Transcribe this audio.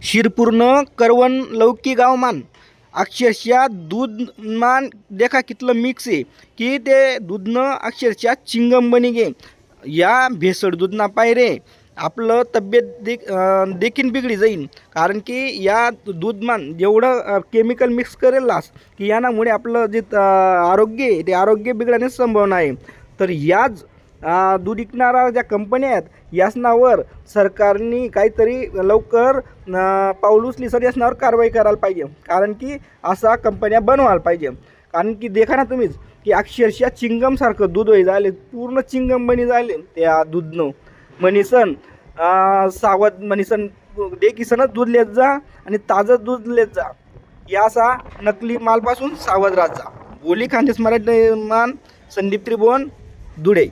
शिरपूरनं करवण लौकी गावमान अक्षरशः दूध मान देखा कितलं मिक्स आहे की ते दूधनं अक्षरशः चिंगम बनी गे. या भेसळ दूधना पायरे आपलं तब्येत देखील बिघडी जाईल. कारण की या दूधमान जेवढं केमिकल मिक्स करेलास की यानामुळे आपलं जे आरोग्य आहे ते आरोग्य बिघडण्याची संभावना आहे. तर याच दूध विकणाऱ्या ज्या कंपन्या आहेत यासनावर सरकारने काहीतरी लवकर पाऊल उचली सर यासनावर कारवाई करायला पाहिजे. कारण की असा कंपन्या बनवायला पाहिजे. कारण की देखा ना तुम्हीच की अक्षरशः चिंगमसारखं दूध होई झाले, पूर्ण चिंगम बनी झाले त्या दूधनं. मनीसन सावध मनीसन देखीसनच दूध लेत जा आणि ताजं दूध लेत जा. याचा नकली मालपासून सावध राहत जा. बोली खानदेश मराठी मान संदीप त्रिभुवन धुळे.